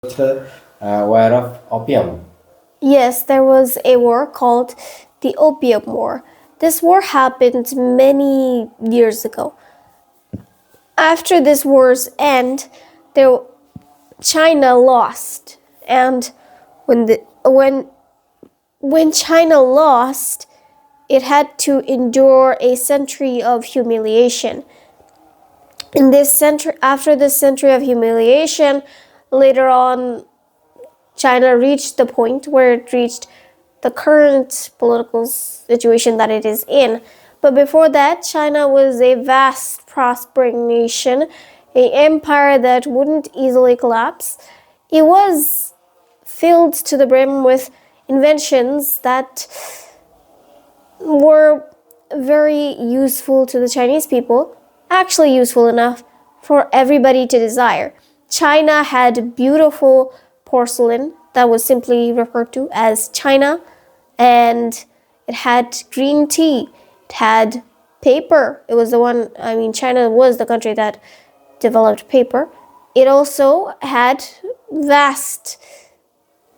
War of opium. Yes, there was a war called the Opium War. This war happened many years ago. After this war's end, there, China lost, and when the when China lost, it had to endure a century of humiliation. In this century, after this century of humiliation, later on, China reached the point where it reached the current political situation that it is in. But before that, China was a vast, prospering nation, an empire that wouldn't easily collapse. It was filled to the brim with inventions that were very useful to the Chinese people, actually useful enough for everybody to desire. China had beautiful porcelain that was simply referred to as China, and it had green tea, it had paper. It was the one, I mean, China was the country that developed paper. It also had vast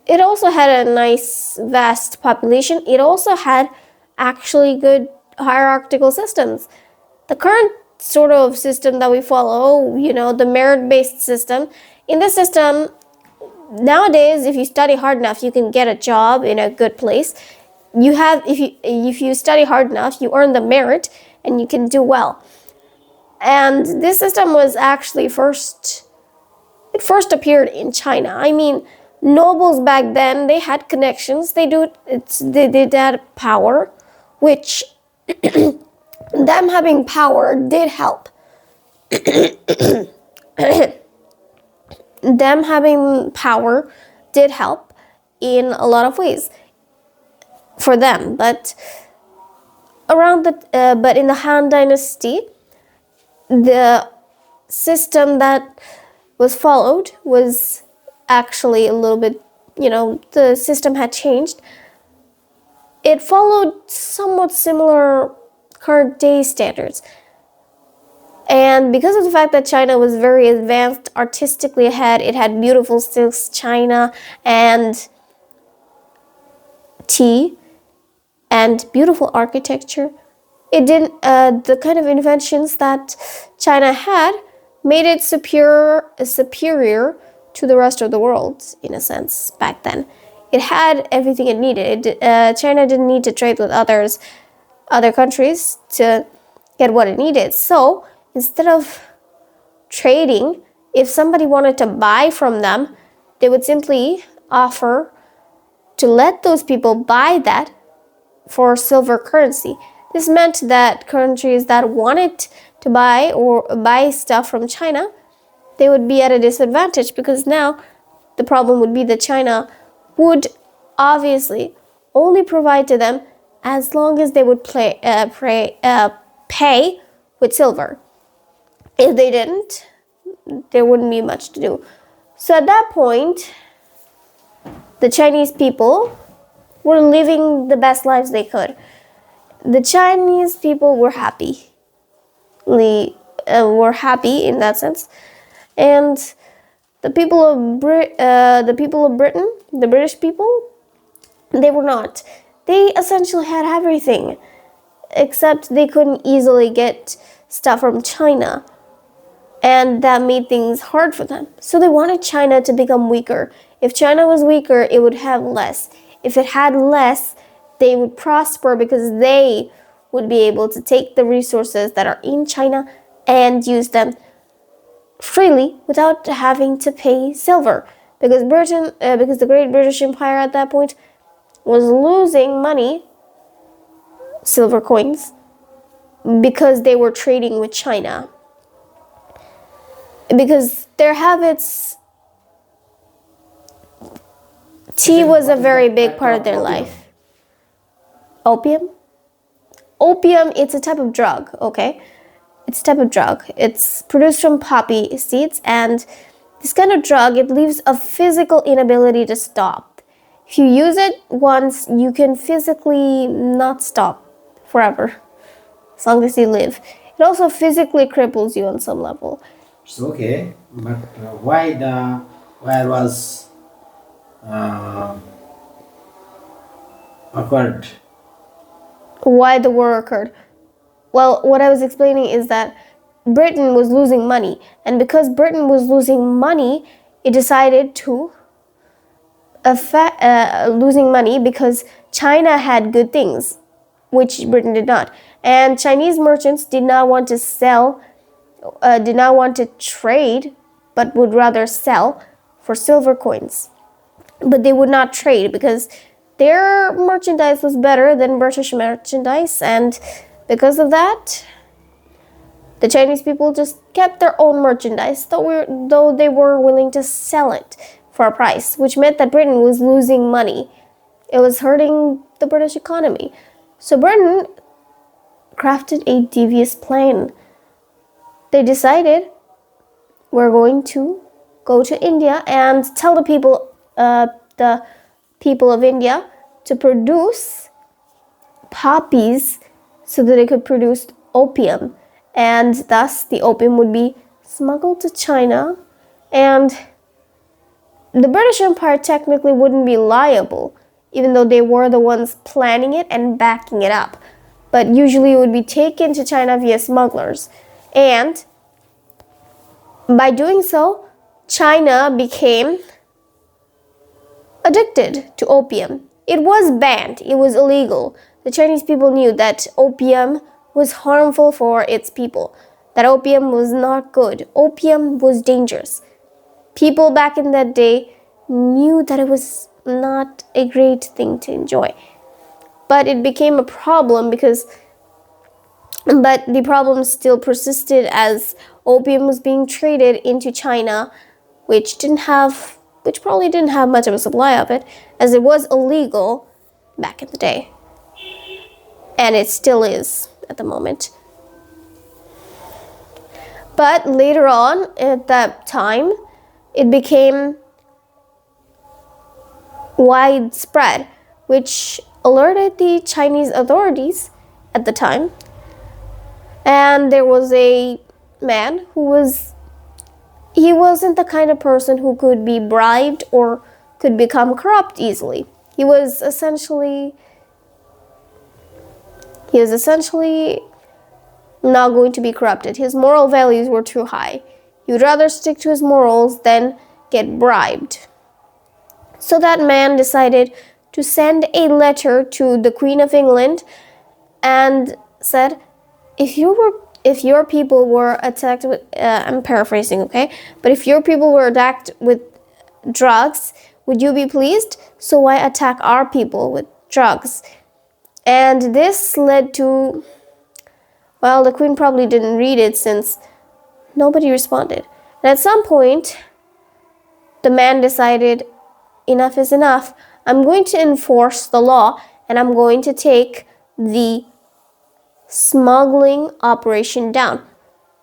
it also had a nice vast population. It also had actually good hierarchical systems. The current sort of system that we follow, the merit-based system, in this system, nowadays, if you study hard enough, you can get a job in a good place. If you study hard enough, you earn the merit and you can do well. And this system was actually first appeared in China. I mean, nobles back then, they had connections. They had power, which them having power did help. Them having power did help in a lot of ways for them. But but in the Han Dynasty, the system that was followed was actually a little bit, the system had changed. It followed somewhat similar current day standards. And because of the fact that China was very advanced, artistically ahead, it had beautiful silks, china, and tea, and beautiful architecture. It didn't. The kind of inventions that China had made it superior to the rest of the world, in a sense, back then. It had everything it needed. China didn't need to trade with other countries to get what it needed. So instead of trading, if somebody wanted to buy from them, they would simply offer to let those people buy that for silver currency. This meant that countries that wanted to buy stuff from China, they would be at a disadvantage, because now the problem would be that China would obviously only provide to them as long as they would pay with silver. If they didn't, there wouldn't be much to do. So at that point, the Chinese people were living the best lives they could. The Chinese people were happy. Were happy in that sense, and the people of Britain, the British people, they were not. They essentially had everything, except they couldn't easily get stuff from China, and that made things hard for them. So they wanted China to become weaker. If China was weaker, it would have less. If it had less, they would prosper, because they would be able to take the resources that are in China and use them freely without having to pay silver. Because the Great British Empire at that point was losing money, silver coins, because they were trading with China. Because their habits, tea was a very big part of their life. Opium? Opium, it's a type of drug, okay? It's a type of drug. It's produced from poppy seeds, and this kind of drug, it leaves a physical inability to stop. If you use it once, you can physically not stop forever, as long as you live. It also physically cripples you on some level. It's okay, but why the where was uh, occurred. Why the war occurred? Well, what I was explaining is that Britain was losing money, and because Britain was losing money, it decided to losing money because China had good things, which Britain did not, and Chinese merchants did not want to sell, did not want to trade, but would rather sell for silver coins. But they would not trade because their merchandise was better than British merchandise, and because of that, the Chinese people just kept their own merchandise, though they were willing to sell it for a price, which meant that Britain was losing money. It was hurting the British economy. So Britain crafted a devious plan. They decided, we're going to go to India and tell the people of India to produce poppies so that they could produce opium, and thus the opium would be smuggled to China, and the British Empire technically wouldn't be liable, even though they were the ones planning it and backing it up. But usually it would be taken to China via smugglers, and by doing so, China became addicted to opium. It was banned, it was illegal. The Chinese people knew that opium was harmful for its people, that opium was not good, opium was dangerous. People back in that day knew that it was not a great thing to enjoy. But it became a problem but the problem still persisted as opium was being traded into China, which probably didn't have much of a supply of it, as it was illegal back in the day. And it still is at the moment. But later on, at that time, it became widespread, which alerted the Chinese authorities at the time. And there was a man he wasn't the kind of person who could be bribed or could become corrupt easily. He was essentially not going to be corrupted. His moral values were too high. He would rather stick to his morals than get bribed. So that man decided to send a letter to the Queen of England and said, if your people were attacked with, I'm paraphrasing, okay? But if your people were attacked with drugs, would you be pleased? So why attack our people with drugs? And this led to, well, the Queen probably didn't read it since nobody responded. And at some point, the man decided, enough is enough. I'm going to enforce the law, and I'm going to take the smuggling operation down.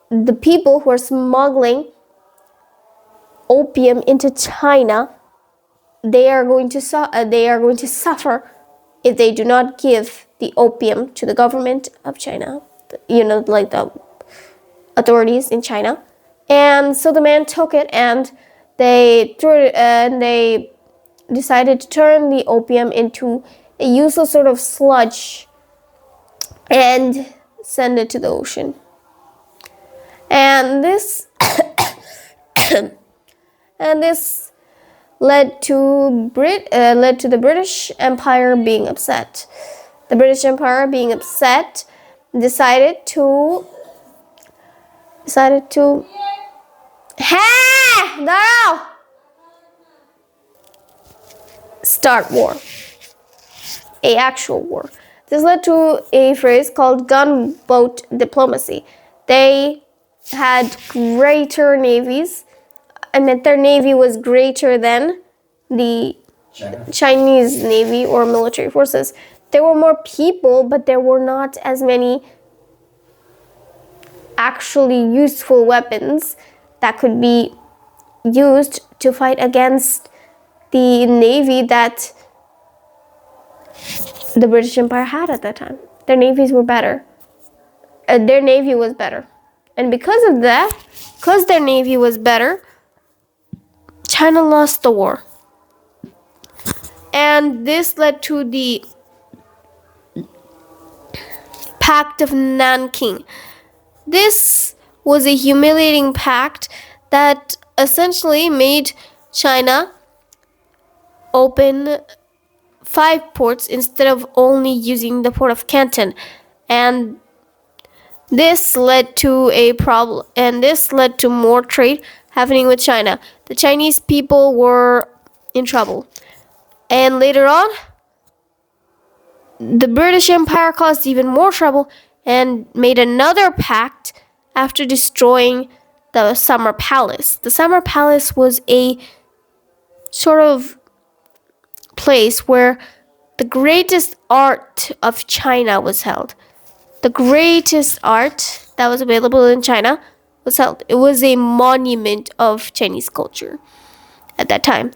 The people who are smuggling opium into China, they are going to suffer if they do not give the opium to the government of China, like the authorities in China. And so the man took it, and they threw it, and they decided to turn the opium into a useless sort of sludge and send it to the ocean. And this led to the British Empire being upset. The British Empire being upset decided to start war, a actual war. This led to a phrase called gunboat diplomacy. They had greater navies. Their navy was greater than the Chinese navy or military forces. There were more people, but there were not as many actually useful weapons that could be used to fight against the navy that the British Empire had at that time. Their navies were better. Their navy was better. And because their navy was better, China lost the war. And this led to the Pact of Nanking. This was a humiliating pact that essentially made China open 5 ports instead of only using the port of Canton. And this led to a problem, and this led to more trade happening with China. The Chinese people were in trouble. And later on, the British Empire caused even more trouble and made another pact after destroying the Summer Palace. The Summer Palace was a sort of place where the greatest art of China was held. The greatest art that was available in China was held. It was a monument of Chinese culture at that time.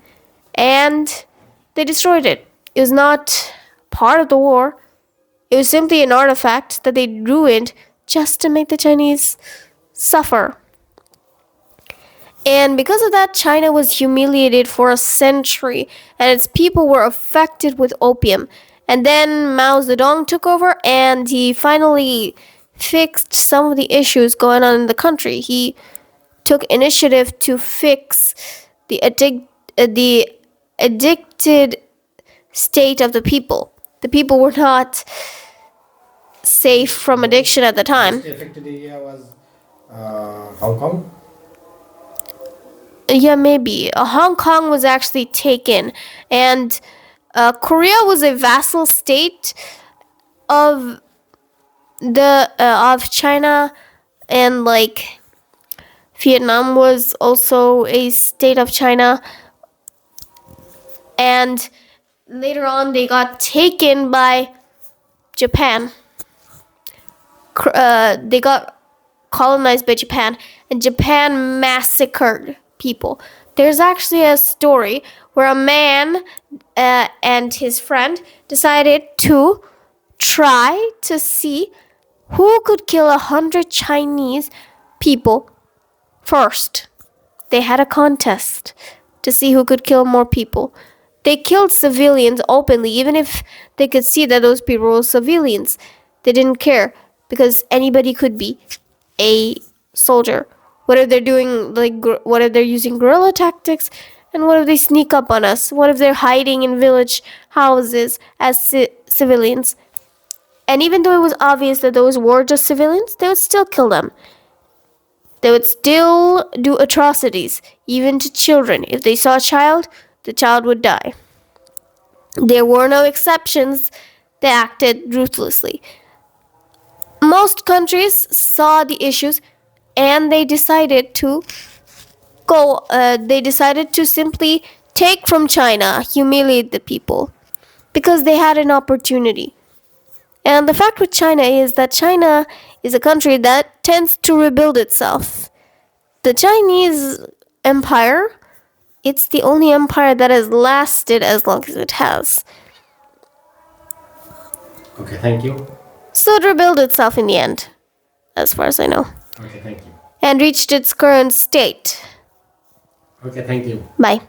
And they destroyed it. It was not part of the war. It was simply an artifact that they ruined just to make the Chinese suffer. And because of that, China was humiliated for a century, and its people were affected with opium. And then Mao Zedong took over, and he finally fixed some of the issues going on in the country. He took initiative to fix the addicted state of the people. The people were not safe from addiction at the time. The affected area was Hong Kong. Yeah, maybe. Hong Kong was actually taken, and Korea was a vassal state of of China, and like Vietnam was also a state of China. And later on, they got taken by Japan. They got colonized by Japan, and Japan massacred people. There's actually a story where a man and his friend decided to try to see who could kill 100 Chinese people first. They had a contest to see who could kill more people. They killed civilians openly, even if they could see that those people were civilians. They didn't care, because anybody could be a soldier. What if they're doing what if they're using guerrilla tactics, and what if they sneak up on us? What if they're hiding in village houses as civilians? And even though it was obvious that those were just civilians, they would still kill them. They would still do atrocities, even to children. If they saw a child, the child would die. There were no exceptions. They acted ruthlessly. Most countries saw the issues, and they decided to simply take from China, humiliate the people, because they had an opportunity. And the fact with China is that China is a country that tends to rebuild itself. The Chinese empire, it's the only empire that has lasted as long as it has. Okay, thank you. So it rebuilt itself in the end, as far as I know. Okay, thank you. And reached its current state. Okay, thank you. Bye.